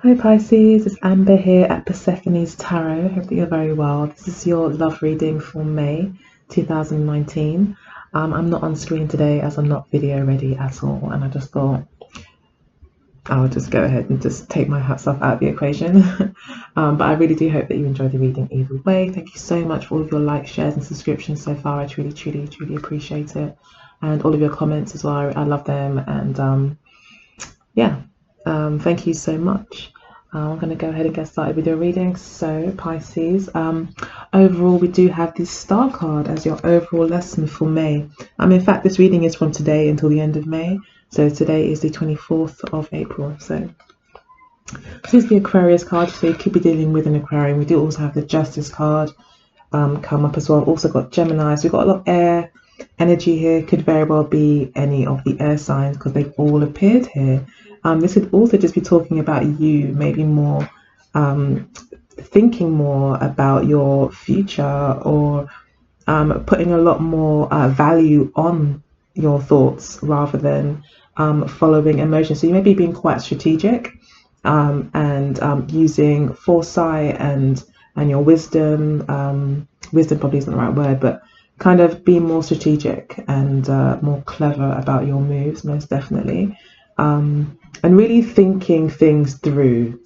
Hi Pisces, it's Amber here at Persephone's Tarot. Hope that you're very well. This is your love reading for May 2019. I'm not on screen today as I'm not video ready at all, and I just thought I'll just go ahead and just take myself out of the equation. But I really do hope that you enjoy the reading either way. Thank you so much for all of your likes, shares, and subscriptions so far. I truly appreciate it, and all of your comments as well. I love them, and thank you so much. I'm going to go ahead and get started with your reading. So Pisces, overall we do have this star card as your overall lesson for May. In fact, this reading is from today until the end of May. So today is the 24th of April. So this is the Aquarius card. So you could be dealing with an Aquarian. We do also have the Justice card come up as well. Also got Gemini. So we've got a lot of air energy here. Could very well be any of the air signs because they've all appeared here. This could also just be talking about you, maybe more thinking more about your future, or putting a lot more value on your thoughts rather than following emotions. So you may be being quite strategic and using foresight and your wisdom. Wisdom probably isn't the right word, but kind of being more strategic and more clever about your moves, most definitely. And really thinking things through,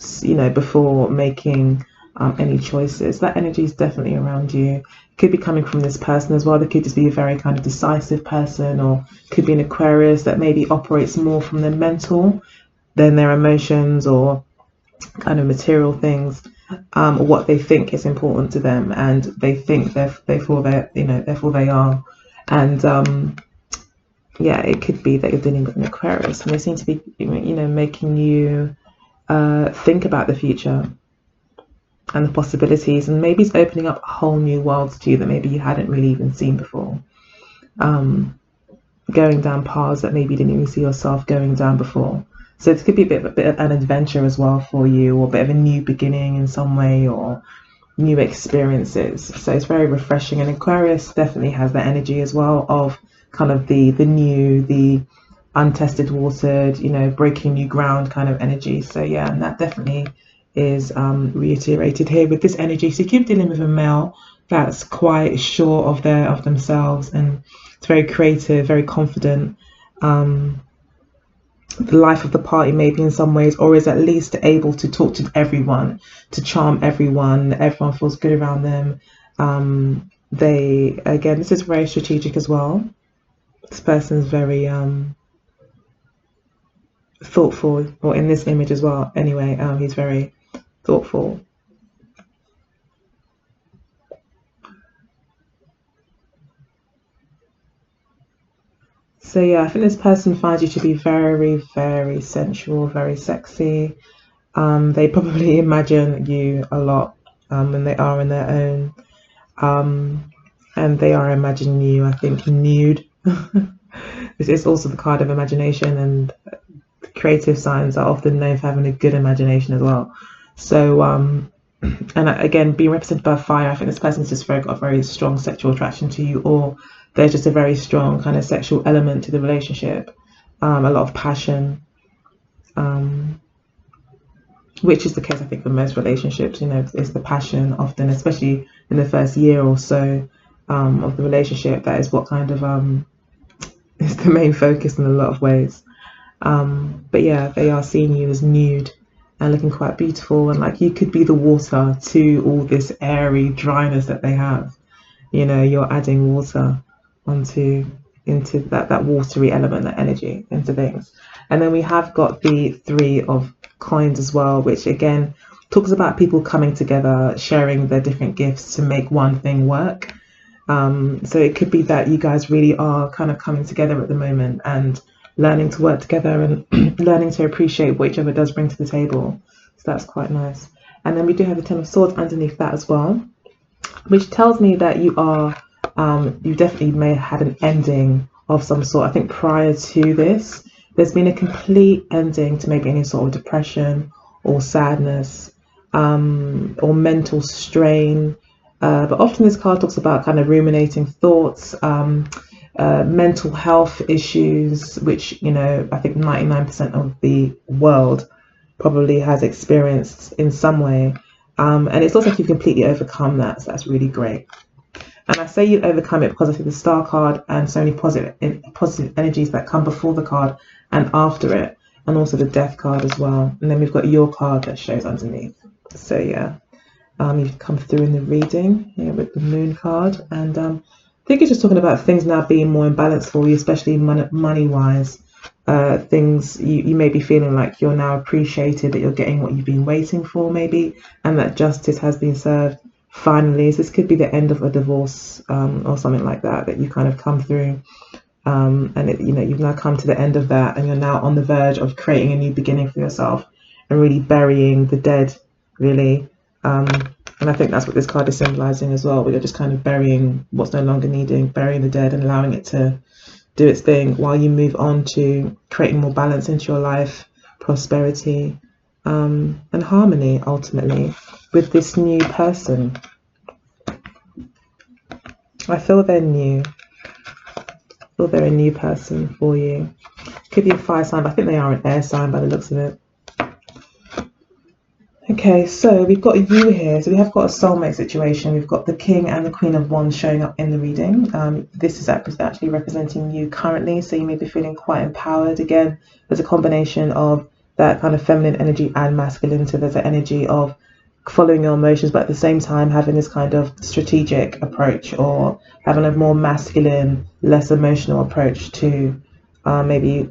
before making any choices. That energy is definitely around you. It could be coming from this person as well. They could just be a very kind of decisive person, or could be an Aquarius that maybe operates more from their mental than their emotions or kind of material things, or what they think is important to them, and they think therefore they are. And it could be that you're dealing with an Aquarius, and they seem to be, making you think about the future and the possibilities, and maybe it's opening up whole new worlds to you that maybe you hadn't really even seen before. Going down paths that maybe you didn't even see yourself going down before. So this could be a bit of an adventure as well for you, or a bit of a new beginning in some way, or new experiences. So it's very refreshing, and Aquarius definitely has that energy as well of kind of the new, the untested watered, breaking new ground kind of energy. So yeah, and that definitely is reiterated here with this energy. So you keep dealing with a male that's quite sure of themselves, and it's very creative, very confident. The life of the party maybe in some ways, or is at least able to talk to everyone, to charm everyone. Everyone feels good around them. This is very strategic as well. This person's very thoughtful, or in this image as well anyway, he's very thoughtful. So yeah, I think this person finds you to be very, very sensual, very sexy. They probably imagine you a lot when they are in their own, and they are imagining you, I think, nude. This is also the card of imagination, and creative signs are often known for having a good imagination as well. So and again, being represented by fire, I think this person's just got a very strong sexual attraction to you, or there's just a very strong kind of sexual element to the relationship, a lot of passion, which is the case I think for most relationships. It's the passion often, especially in the first year or so of the relationship. That is what kind of is the main focus in a lot of ways. But yeah, they are seeing you as nude and looking quite beautiful, and like you could be the water to all this airy dryness that they have. You're adding water into that watery element, that energy into things. And then we have got the Three of Coins as well, which again talks about people coming together, sharing their different gifts to make one thing work. So it could be that you guys really are kind of coming together at the moment and learning to work together and learning to appreciate what each other does bring to the table. So that's quite nice. And then we do have the Ten of Swords underneath that as well, which tells me that you definitely may have had an ending of some sort. I think prior to this, there's been a complete ending to maybe any sort of depression or sadness, or mental strain. But often this card talks about kind of ruminating thoughts, mental health issues, which I think 99% of the world probably has experienced in some way. And it looks like you've completely overcome that, so that's really great. And I say you overcome it because I see the Star card and so many positive energies that come before the card and after it, and also the Death card as well. And then we've got your card that shows underneath. So yeah, you've come through in the reading here with the Moon card, and I think it's just talking about things now being more in balance for you, especially money-wise. Things you may be feeling like you're now appreciated, that you're getting what you've been waiting for, maybe, and that justice has been served finally. So this could be the end of a divorce or something like that you kind of come through, and you've now come to the end of that, and you're now on the verge of creating a new beginning for yourself and really burying the dead, really. And I think that's what this card is symbolizing as well, where you're just kind of burying what's no longer needing, burying the dead and allowing it to do its thing while you move on to creating more balance into your life, prosperity, and harmony ultimately with this new person. I feel they're new. I feel they're a new person for you. Could be a fire sign, but I think they are an air sign by the looks of it. Okay, so we've got you here. So we have got a soulmate situation. We've got the King and the Queen of Wands showing up in the reading. This is actually representing you currently. So you may be feeling quite empowered. Again, there's a combination of that kind of feminine energy and masculine. So there's an energy of following your emotions, but at the same time having this kind of strategic approach, or having a more masculine, less emotional approach to maybe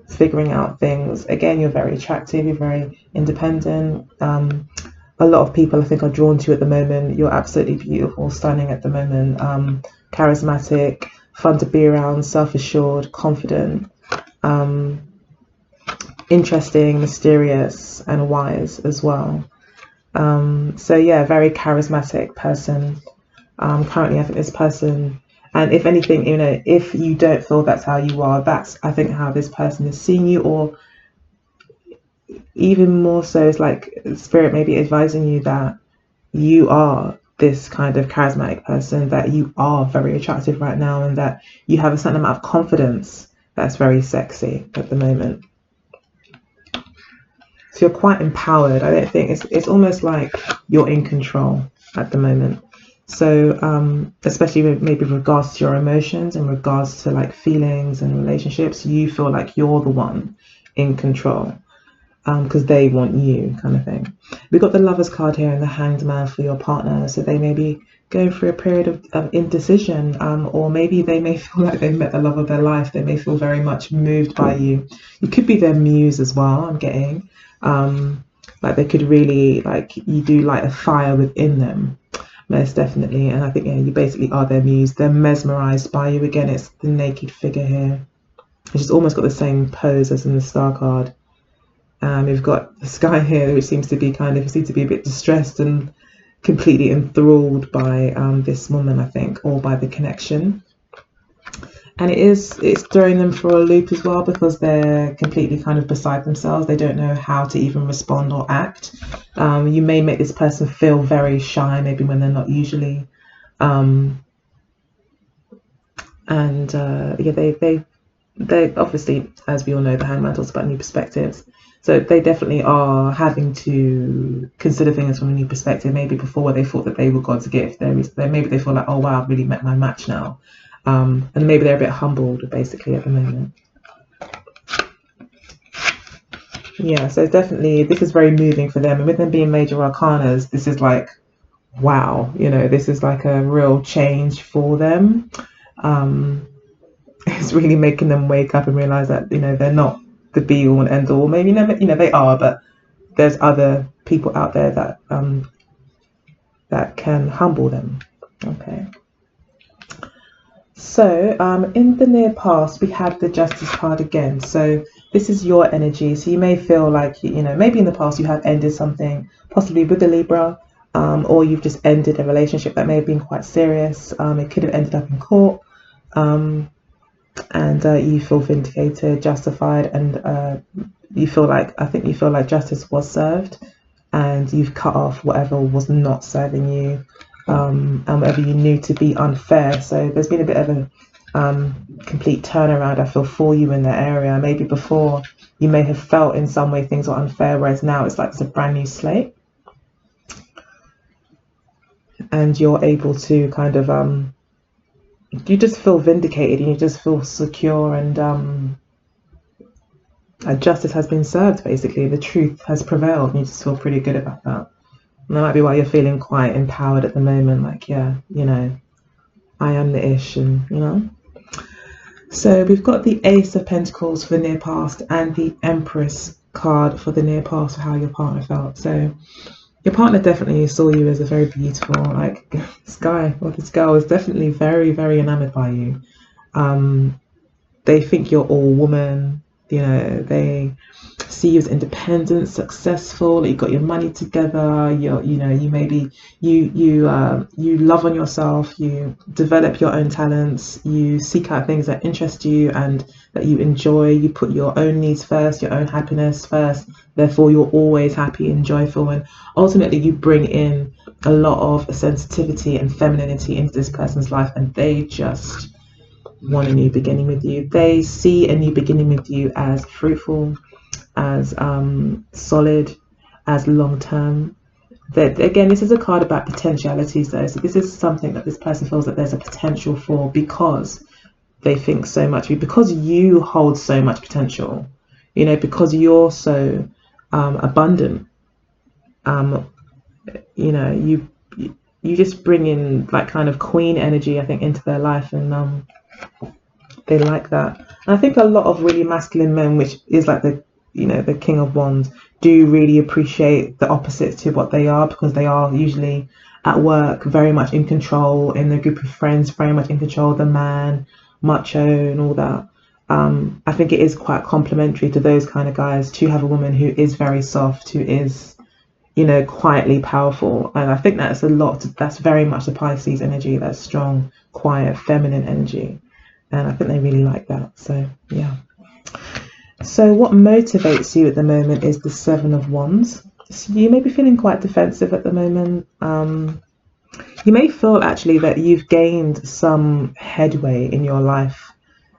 figuring out things. Again, you're very attractive, you're very independent. A lot of people I think are drawn to you at the moment. You're absolutely beautiful, stunning at the moment, charismatic, fun to be around, self-assured, confident, interesting, mysterious, and wise as well. So yeah, very charismatic person. Currently I think this person, and if anything, if you don't feel that's how you are, that's I think how this person is seeing you, or even more so, it's like spirit maybe advising you that you are this kind of charismatic person, that you are very attractive right now, and that you have a certain amount of confidence that's very sexy at the moment. So you're quite empowered. I don't think it's almost like you're in control at the moment. So especially maybe with regards to your emotions, in regards to like feelings and relationships, you feel like you're the one in control because they want you, kind of thing. We've got the Lovers card here and the Hanged Man for your partner. So they may be going through a period of indecision, or maybe they may feel like they've met the love of their life. They may feel very much moved by you. You could be their muse as well, I'm getting. Like they could really, like, you do light a fire within them, most definitely. And I think, yeah, you basically are their muse. They're mesmerized by you. Again, it's the naked figure here, which has almost got the same pose as in the Star card. We've got the Sky here, which seems to be a bit distressed and completely enthralled by this woman, I think, or by the connection. And it's throwing them for a loop as well, because they're completely kind of beside themselves. They don't know how to even respond or act. You may make this person feel very shy, maybe when they're not usually. Yeah, they obviously, as we all know, the Hangman talks about new perspectives. So they definitely are having to consider things from a new perspective. Maybe before they thought that they were God's gift, maybe they feel like, oh wow, I've really met my match now. And maybe they're a bit humbled basically at the moment. Yeah, so definitely this is very moving for them. And with them being major arcanas, this is like, wow, this is like a real change for them. It's really making them wake up and realize that, they're not the be all and end all. Maybe, they are, but there's other people out there that that can humble them. Okay. So in the near past, we have the Justice card again. So this is your energy. So you may feel like, maybe in the past you have ended something, possibly with a Libra, or you've just ended a relationship that may have been quite serious. It could have ended up in court, and you feel vindicated, justified, and you feel like justice was served, and you've cut off whatever was not serving you. And whatever you knew to be unfair. So there's been a bit of complete turnaround, I feel, for you in that area. Maybe before you may have felt in some way things were unfair, whereas now it's like it's a brand new slate, and you're able to kind of you just feel vindicated and you just feel secure, and justice has been served. Basically, the truth has prevailed, and you just feel pretty good about that. And that might be why you're feeling quite empowered at the moment. Like, yeah, you know, I am the ish, and you know. So we've got the Ace of Pentacles for the near past and the Empress card for the near past, for how your partner felt. So your partner definitely saw you as a very beautiful, like, this guy or this girl is definitely very, very enamored by you. They think you're all woman, you know, they see you as independent, successful, you got your money together, you know, you maybe you love on yourself, you develop your own talents, you seek out things that interest you and that you enjoy, you put your own needs first, your own happiness first, therefore you're always happy and joyful, and ultimately you bring in a lot of sensitivity and femininity into this person's life, and they just want a new beginning with you. They see a new beginning with you as fruitful, as solid, as long term. That, again, this is a card about potentialities though, so this is something that this person feels that there's a potential for, because they think so much of you, because you hold so much potential, you know, because you're so abundant. You know, you just bring in like kind of queen energy, I think, into their life, and they like that. And I think a lot of really masculine men, which is like the, you know, the King of Wands, do really appreciate the opposites to what they are, because they are usually at work very much in control, in their group of friends very much in control, the man, macho and all that. I think it is quite complimentary to those kind of guys to have a woman who is very soft, who is, you know, quietly powerful. And I think that's that's very much the Pisces energy, that strong, quiet, feminine energy. And I think they really like that. So yeah. So what motivates you at the moment is the Seven of Wands. So you may be feeling quite defensive at the moment. You may feel actually that you've gained some headway in your life.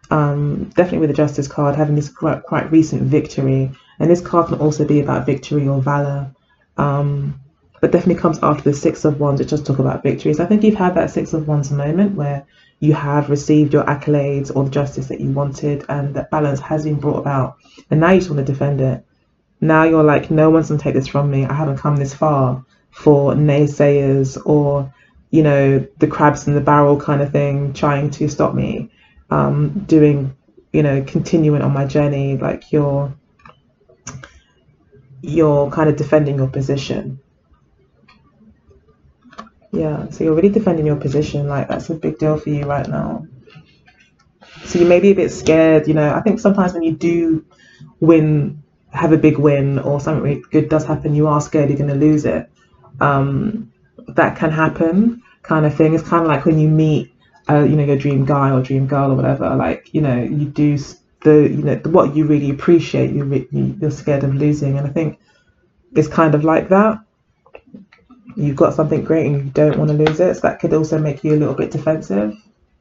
Definitely with the Justice card, having this quite recent victory. And this card can also be about victory or valor. But definitely comes after the Six of Wands, which just talk about victories. I think you've had that Six of Wands moment where you have received your accolades or the justice that you wanted, and that balance has been brought about, and now you just want to defend it. Now you're like, no one's gonna take this from me. I haven't come this far for naysayers or, you know, the crabs in the barrel kind of thing trying to stop me doing, you know, continuing on my journey. Like you're kind of defending your position. Yeah, so you're really defending your position. Like, that's a big deal for you right now. So you may be a bit scared, you know. I think sometimes when you do win, have a big win, or something really good does happen, you are scared you're going to lose it. That can happen, kind of thing. It's kind of like when you meet, you know, your dream guy or dream girl or whatever. Like, you know, you do you know, what you really appreciate, you're scared of losing. And I think it's kind of like that. You've got something great and you don't want to lose it. So that could also make you a little bit defensive,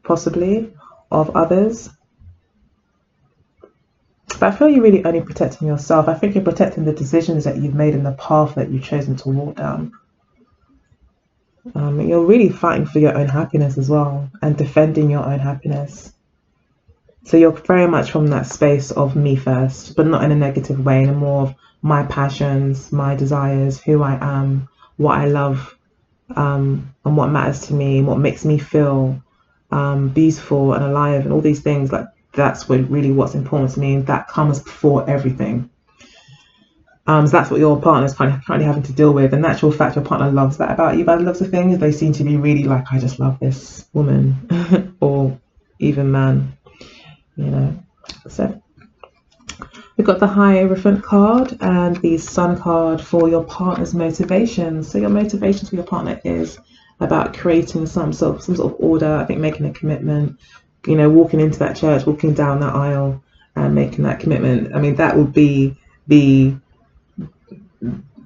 possibly, of others. But I feel you're really only protecting yourself. I think you're protecting the decisions that you've made and the path that you've chosen to walk down. You're really fighting for your own happiness as well, and defending your own happiness. So you're very much from that space of me first, but not in a negative way, in a more of my passions, my desires, who I am, what I love, and what matters to me, what makes me feel beautiful and alive, and all these things. Like, that's what's important to me, and that comes before everything. So that's what your partner's currently having to deal with. In actual fact, your partner loves that about you by the looks of things. They seem to be really like, I just love this woman or even man, you know. So we've got the Hierophant card and the Sun card for your partner's motivations. So your motivations for your partner is about creating some sort of order. I think making a commitment, you know, walking into that church, walking down that aisle and making that commitment. I mean, that would be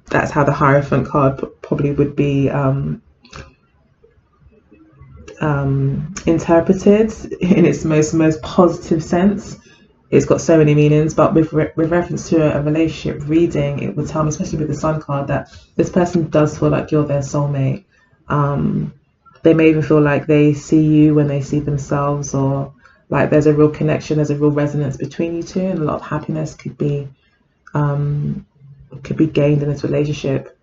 that's how the Hierophant card probably would be interpreted in its most positive sense. It's got so many meanings, but with reference to a relationship reading, it would tell me, especially with the Sun card, that this person does feel like you're their soulmate. They may even feel like they see you when they see themselves, or like there's a real connection, there's a real resonance between you two, and a lot of happiness could be gained in this relationship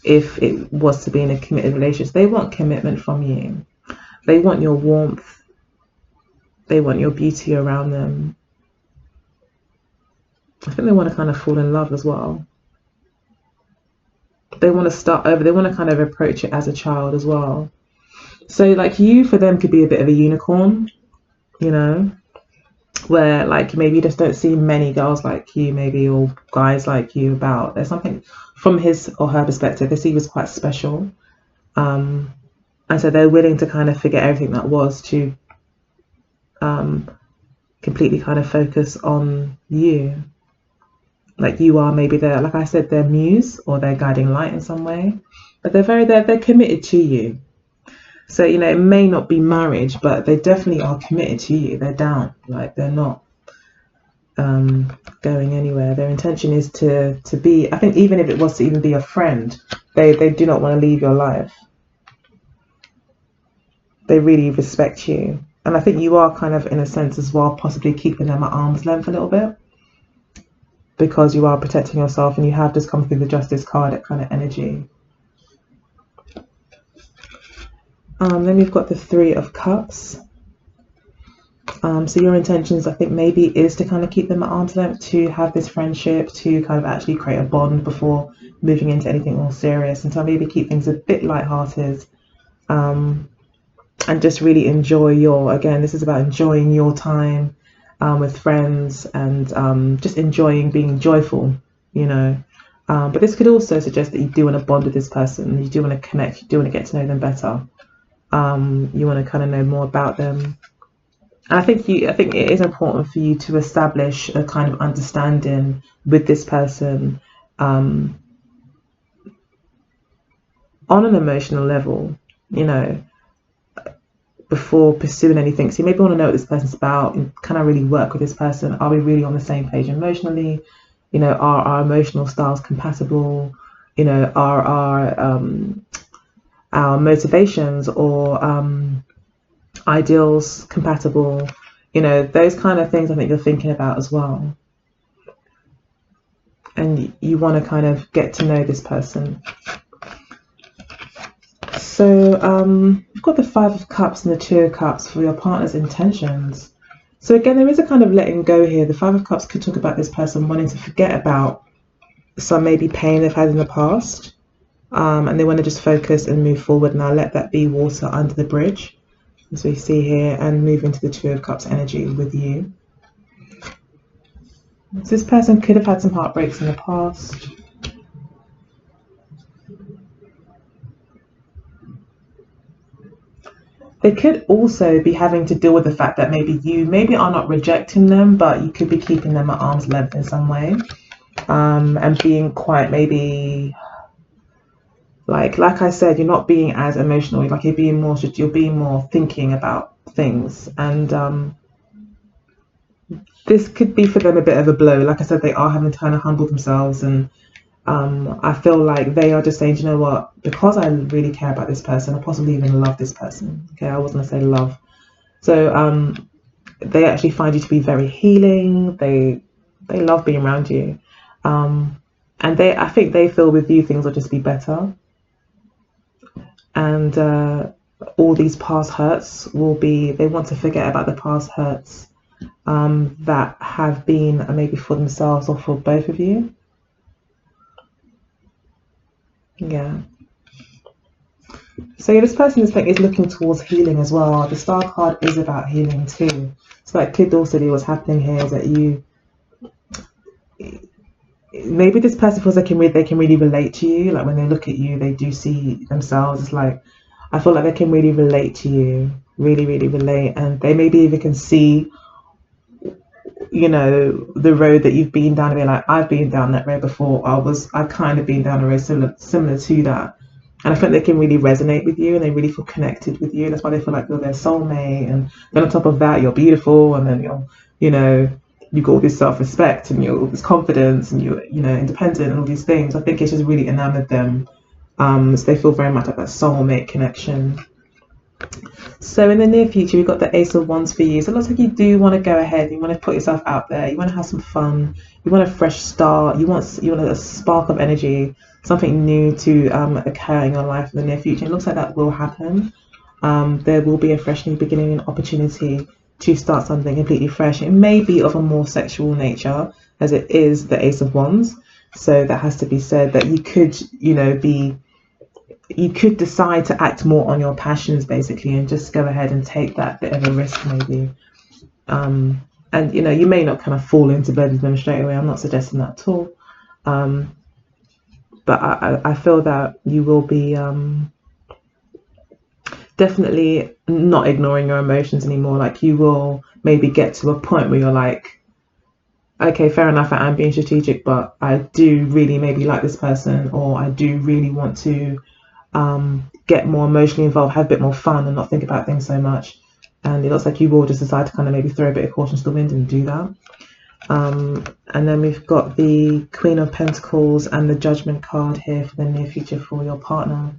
if it was to be in a committed relationship. They want commitment from you. They want your warmth. They want your beauty around them. I think they want to kind of fall in love as well. They want to start over. They want to kind of approach it as a child as well. So like you, for them, could be a bit of a unicorn, you know, where like maybe you just don't see many girls like you, maybe, or guys like you about. There's something from his or her perspective, they see you as quite special. And so they're willing to kind of forget everything that was to completely kind of focus on you. Like you are maybe their, like I said, their muse or their guiding light in some way. But they're committed to you. So, you know, it may not be marriage, but they definitely are committed to you. They're down. Like they're not going anywhere. Their intention is to be, I think even if it was to even be a friend, they do not want to leave your life. They really respect you. And I think you are kind of, in a sense as well, possibly keeping them at arm's length a little bit, because you are protecting yourself, and you have just come through the Justice card, that kind of energy. Then we've got the Three of Cups. So your intentions, I think, maybe is to kind of keep them at arm's length, to have this friendship, to kind of actually create a bond before moving into anything more serious, and to maybe keep things a bit lighthearted, and just really enjoy your, again, this is about enjoying your time with friends, and just enjoying being joyful, you know. But this could also suggest that you do want to bond with this person, you do want to connect, you do want to get to know them better. You want to kind of know more about them. And I think it is important for you to establish a kind of understanding with this person on an emotional level, you know, before pursuing anything. So you maybe want to know what this person's about, and can I really work with this person? Are we really on the same page emotionally? You know, are our emotional styles compatible? You know, are our motivations or ideals compatible? You know, those kind of things I think you're thinking about as well. And you want to kind of get to know this person. So we've got the Five of Cups and the Two of Cups for your partner's intentions. So again, there is a kind of letting go here. The Five of Cups could talk about this person wanting to forget about some maybe pain they've had in the past, and they want to just focus and move forward. Now let that be water under the bridge, as we see here, and move into the Two of Cups energy with you. So this person could have had some heartbreaks in the past. They could also be having to deal with the fact that maybe you are not rejecting them, but you could be keeping them at arm's length in some way, and being quite maybe like I said, you're not being as emotional. Like you're being more thinking about things, and this could be for them a bit of a blow. Like I said, they are having to kind of humble themselves, and I feel like they are just saying, you know what, because I really care about this person, I possibly even love this person. Okay, I was going to say love. So they actually find you to be very healing. They love being around you, and I think they feel with you things will just be better, and all these past hurts they want to forget about the past hurts that have been maybe for themselves or for both of you. Yeah. So this person is looking towards healing as well. The Star card is about healing too. So that could also be what's happening here, is that maybe this person feels like they can really relate to you. Like when they look at you, they do see themselves. It's like, I feel like they can really relate to you, really, really relate. And they maybe even can see, you know, the road that you've been down. And they're like, I've been down that road before. I've kind of been down a road similar to that. And I think they can really resonate with you and they really feel connected with you. That's why they feel like you're their soulmate. And then on top of that, you're beautiful, and then you're, you've got all this self-respect and you're all this confidence and you're, independent and all these things. I think it's just really enamored them. So they feel very much like that soulmate connection. So in the near future, we've got the Ace of Wands for you. So it looks like you do want to go ahead. You want to put yourself out there. You want to have some fun. You want a fresh start. You want a spark of energy, something new to occur in your life in the near future. It looks like that will happen. There will be a fresh new beginning and opportunity to start something completely fresh. It may be of a more sexual nature, as it is the Ace of Wands. So that has to be said, that you could, you could decide to act more on your passions, basically, and just go ahead and take that bit of a risk, maybe. And you may not kind of fall into bed with them straight away. I'm not suggesting that at all. But I feel that you will be definitely not ignoring your emotions anymore. Like, you will maybe get to a point where you're like, okay, fair enough, I am being strategic, but I do really maybe like this person, or I do really want to get more emotionally involved, have a bit more fun, and not think about things so much. And it looks like you will just decide to kind of maybe throw a bit of caution to the wind and do that. And then we've got the Queen of Pentacles and the Judgment card here for the near future for your partner.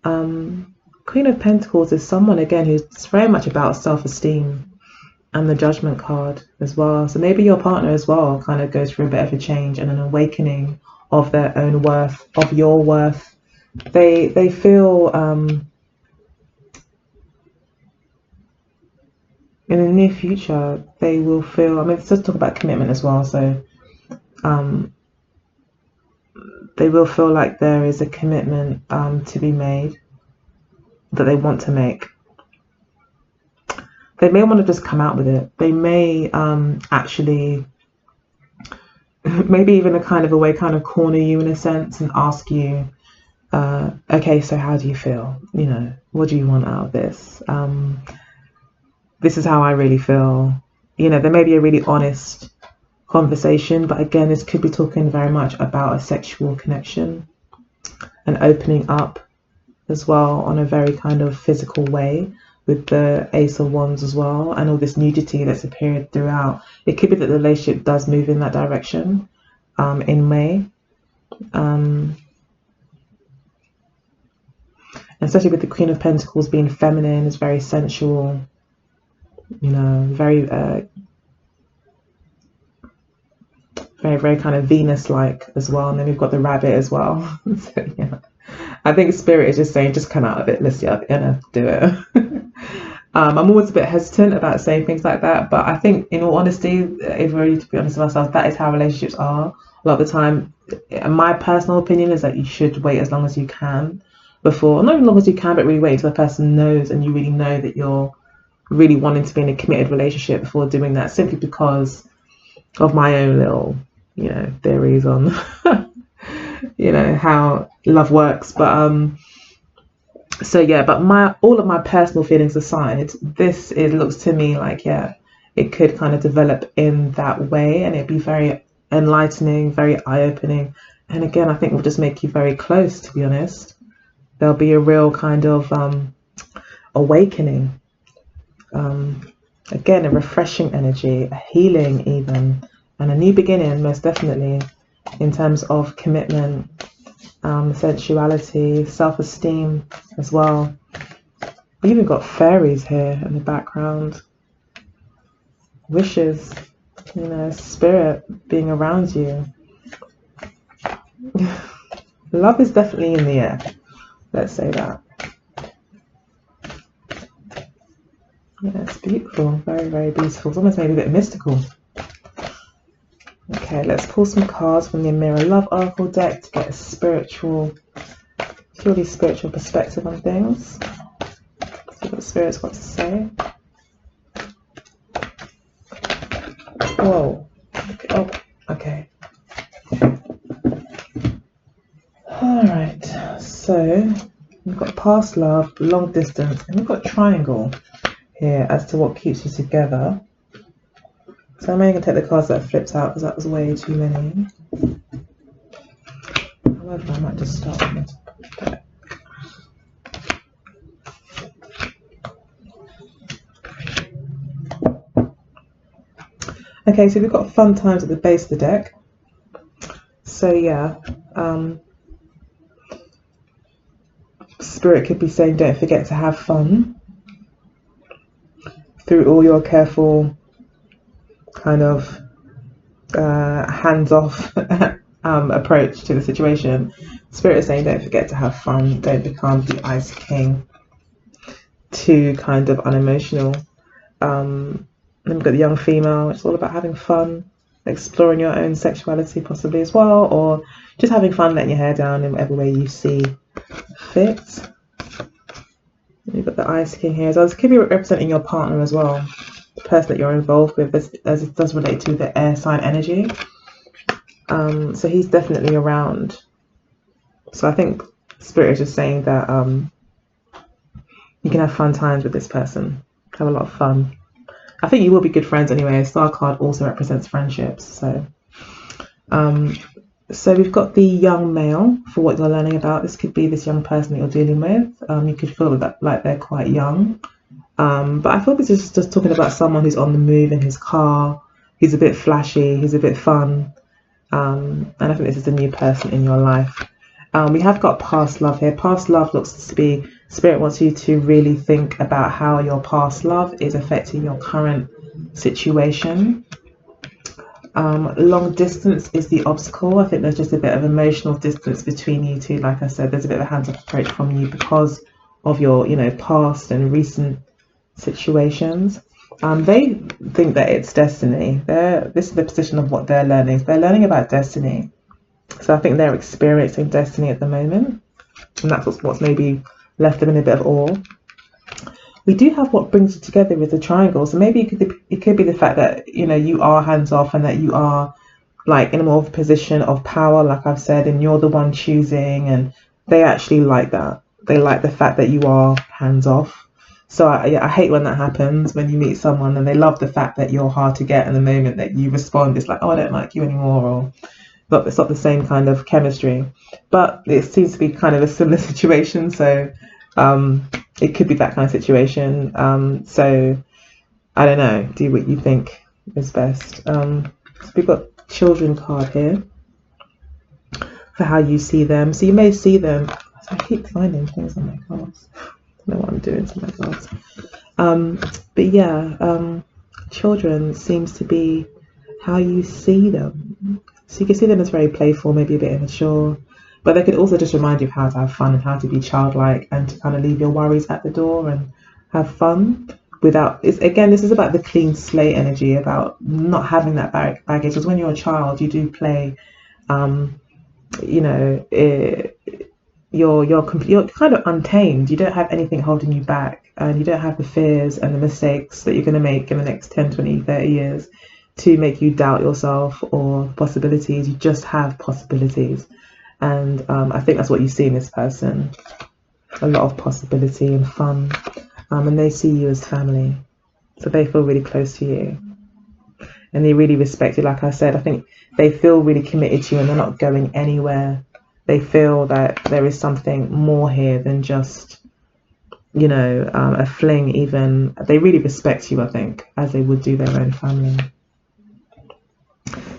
Queen of Pentacles is someone, again, who's very much about self-esteem, and the Judgment card as well. So maybe your partner as well kind of goes through a bit of a change and an awakening of their own worth, of your worth. They feel in the near future, they will feel, I mean, let's talk about commitment as well. So they will feel like there is a commitment to be made, that they want to make. They may want to just come out with it. They may actually, maybe even a kind of a way, kind of corner you in a sense and ask you, okay, so how do you feel? What do you want out of this? This is how I really feel. There may be a really honest conversation, but again, this could be talking very much about a sexual connection and opening up as well on a very kind of physical way, with the Ace of Wands as well, and all this nudity that's appeared throughout. It could be that the relationship does move in that direction in May. Especially with the Queen of Pentacles being feminine, is very sensual, very, very kind of Venus-like as well. And then we've got the rabbit as well. So, yeah. I think Spirit is just saying, just come out of it. Let's do it. I'm always a bit hesitant about saying things like that, but I think, in all honesty, if we're really to be honest with ourselves, that is how relationships are a lot of the time. My personal opinion is that you should wait as long as you can before, not as long as you can, but really wait until the person knows and you really know that you're really wanting to be in a committed relationship before doing that, simply because of my own little, theories on, how love works. But so yeah, but all of my personal feelings aside, looks to me like, yeah, it could kind of develop in that way, and it'd be very enlightening, very eye-opening. And again, I think will just make you very close, to be honest. There'll be a real kind of awakening. Again, a refreshing energy, a healing even, and a new beginning, most definitely, in terms of commitment, sensuality, self-esteem as well. We even got fairies here in the background. Wishes, spirit being around you. Love is definitely in the air. Let's say that. Yeah, it's beautiful. Very, very beautiful. It's almost maybe a bit mystical. Okay, let's pull some cards from the Mirror Love Oracle deck to get a purely spiritual perspective on things. See what Spirit's got to say. Whoa. Oh, okay. Alright, so we've got past love, long distance, and we've got triangle here as to what keeps you together. So I'm only going to take the cards that flipped out because that was way too many. However, I might just start with this. Okay, so we've got fun times at the base of the deck. So yeah, Spirit could be saying don't forget to have fun through all your careful kind of hands-off approach to the situation. Spirit is saying don't forget to have fun, don't become the Ice King, too kind of unemotional. Then we've got the young female. It's all about having fun, exploring your own sexuality possibly as well, or just having fun, letting your hair down in whatever way you see fit. You've got the Ice King here. So this could be representing your partner as well, the person that you're involved with, as it does relate to the air sign energy. So he's definitely around. So I think Spirit is just saying that you can have fun times with this person. Have a lot of fun. I think you will be good friends anyway. A star card also represents friendships. So we've got the young male for what you're learning about. This could be this young person that you're dealing with. You could feel that like they're quite young. But I thought this is just talking about someone who's on the move in his car. He's a bit flashy. He's a bit fun. And I think this is a new person in your life. We have got past love here. Past love looks to be, Spirit wants you to really think about how your past love is affecting your current situation. Long distance is the obstacle. I think there's just a bit of emotional distance between you two. Like I said, there's a bit of a hands-off approach from you because of your, past and recent situations. They think that it's destiny. This is the position of what they're learning. They're learning about destiny. So I think they're experiencing destiny at the moment, and that's what's maybe left them in a bit of awe. We do have what brings you together with the triangle. So maybe it could be the fact that you are hands off and that you are like in a more position of power, like I've said, and you're the one choosing, and they actually like that. They like the fact that you are hands off. So I hate when that happens, when you meet someone and they love the fact that you're hard to get, and the moment that you respond, it's like, oh, I don't like you anymore, or but it's not the same kind of chemistry. But it seems to be kind of a similar situation. So it could be that kind of situation. So I don't know. Do what you think is best. So we've got children card here for how you see them. So you may see them. I keep finding things on my cards. I don't know what I'm doing to my cards. But yeah, children seems to be how you see them. So you can see them as very playful, maybe a bit immature, but they could also just remind you of how to have fun and how to be childlike and to kind of leave your worries at the door and have fun without. This is about the clean slate energy, about not having that baggage. Because when you're a child, you do play, you're kind of untamed. You don't have anything holding you back, and you don't have the fears and the mistakes that you're going to make in the next 10, 20, 30 years to make you doubt yourself or possibilities. You just have possibilities, and I think that's what you see in this person, a lot of possibility and fun, and they see you as family, so they feel really close to you and they really respect you. Like I said, I think they feel really committed to you and they're not going anywhere. They feel that there is something more here than just a fling. Even they really respect you, I think, as they would do their own family.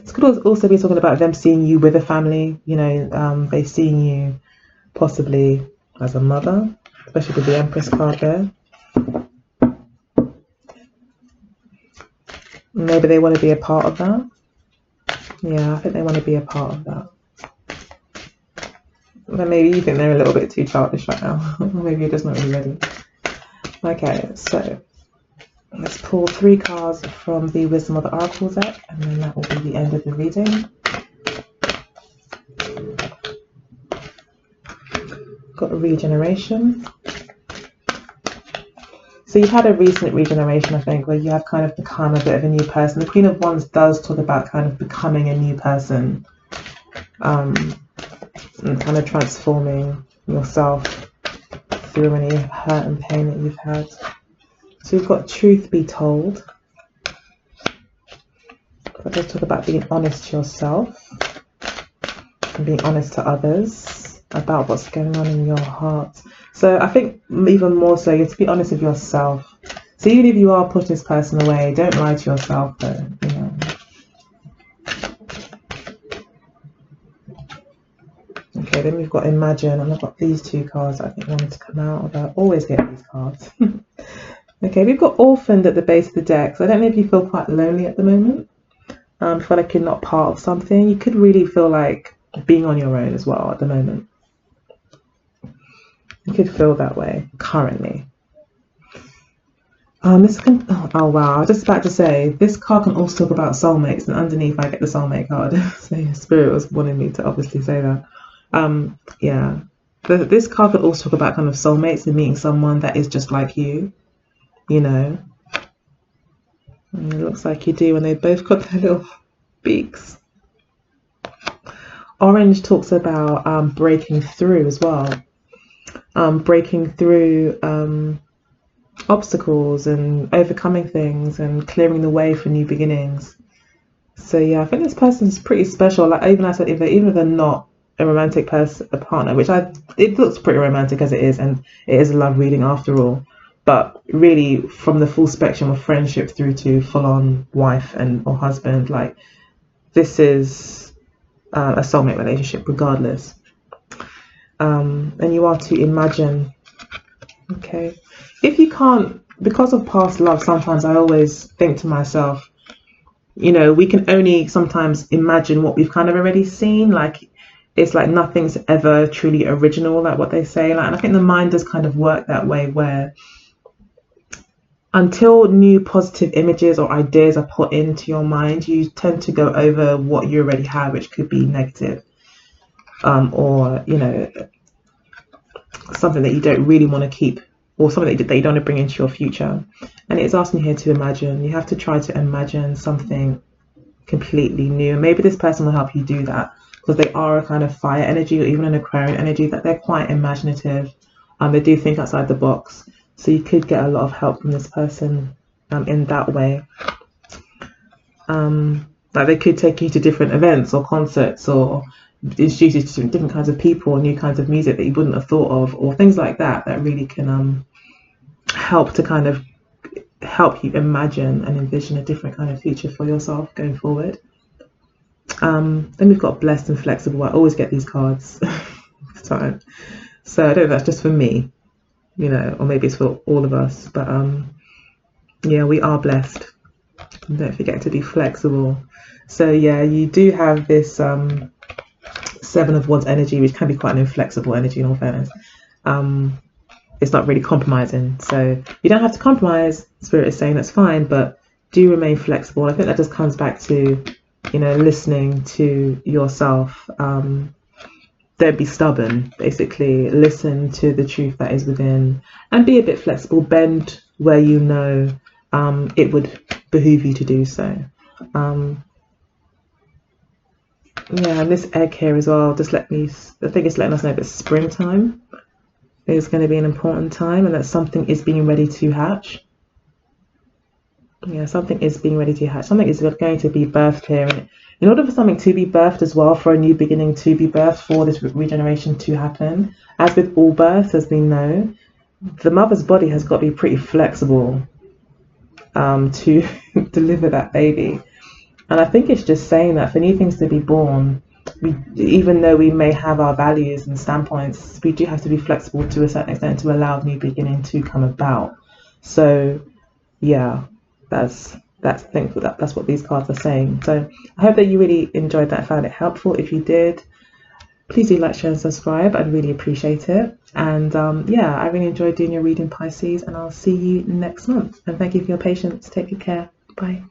This could also be talking about them seeing you with a family. They seeing you possibly as a mother, especially with the Empress card there. Maybe they want to be a part of that. Yeah, I think they want to be a part of that. But maybe you think they're a little bit too childish right now. Maybe you're just not really ready. Okay, so let's pull 3 cards from the Wisdom of the Oracle deck, and then that will be the end of the reading. Got a regeneration. So you've had a recent regeneration, I think, where you have kind of become a bit of a new person. The Queen of Wands does talk about kind of becoming a new person, and kind of transforming yourself through any hurt and pain that you've had. So you've got truth be told. But let's talk about being honest to yourself and being honest to others about what's going on in your heart. So I think even more so, you have to be honest with yourself. So even if you are pushing this person away, don't lie to yourself though. Okay, then we've got Imagine, and I've got these two cards I think wanted to come out. I always get these cards. Okay, we've got Orphaned at the base of the deck. So I don't know if you feel quite lonely at the moment. Feel like you're not part of something. You could really feel like being on your own as well at the moment. You could feel that way currently. This can, oh wow, I was just about to say, this card can also talk about soulmates, and underneath I get the soulmate card. So Spirit was wanting me to obviously say that. Yeah. This card could also talk about kind of soulmates and meeting someone that is just like you, you know. And it looks like you do when they both got their little beaks. Orange talks about breaking through as well. Breaking through obstacles and overcoming things and clearing the way for new beginnings. So yeah, I think this person's pretty special. Like even I said, even if they're not a romantic person, a partner, which it looks pretty romantic as it is, and it is a love reading after all. But really, from the full spectrum of friendship through to full-on wife and or husband, like this is a soulmate relationship, regardless. And you are to imagine. Okay, if you can't, because of past love, sometimes I always think to myself, you know, we can only sometimes imagine what we've kind of already seen. Like it's like nothing's ever truly original, like what they say. Like, and I think the mind does kind of work that way, where until new positive images or ideas are put into your mind, you tend to go over what you already have, which could be negative, or you know, something that you don't really want to keep, or something that you don't want to bring into your future. And it's asking here to imagine. You have to try to imagine something completely new. Maybe this person will help you do that, because they are a kind of fire energy or even an Aquarian energy, that they're quite imaginative. They do think outside the box. So you could get a lot of help from this person in that way. Like they could take you to different events or concerts, or introduce you to different kinds of people, new kinds of music that you wouldn't have thought of, or things like that, that really can help to kind of help you imagine and envision a different kind of future for yourself going forward. Then we've got Blessed and Flexible. I always get these cards all the time. So I don't know if that's just for me, you know, or maybe it's for all of us. But yeah, we are blessed. And don't forget to be flexible. So yeah, you do have this Seven of Wands energy, which can be quite an inflexible energy in all fairness. It's not really compromising. So you don't have to compromise. Spirit is saying that's fine, but do remain flexible. I think that just comes back to, you know, listening to yourself. Don't be stubborn, basically. Listen to the truth that is within and be a bit flexible. Bend where you know it would behoove you to do so. Yeah, and this egg here as well, I think it's letting us know that springtime is going to be an important time, and that something is being ready to hatch. Yeah, something is being ready to hatch. Something is going to be birthed here. And in order for something to be birthed as well, for a new beginning to be birthed, for this regeneration to happen, as with all births, as we know, the mother's body has got to be pretty flexible to deliver that baby. And I think it's just saying that for new things to be born, even though we may have our values and standpoints, we do have to be flexible to a certain extent to allow the new beginning to come about. So yeah, that's what these cards are saying. So I hope that you really enjoyed that, found it helpful. If you did, please do like, share and subscribe. I'd really appreciate it. And yeah, I really enjoyed doing your reading, Pisces, and I'll see you next month. And thank you for your patience. Take good care. Bye.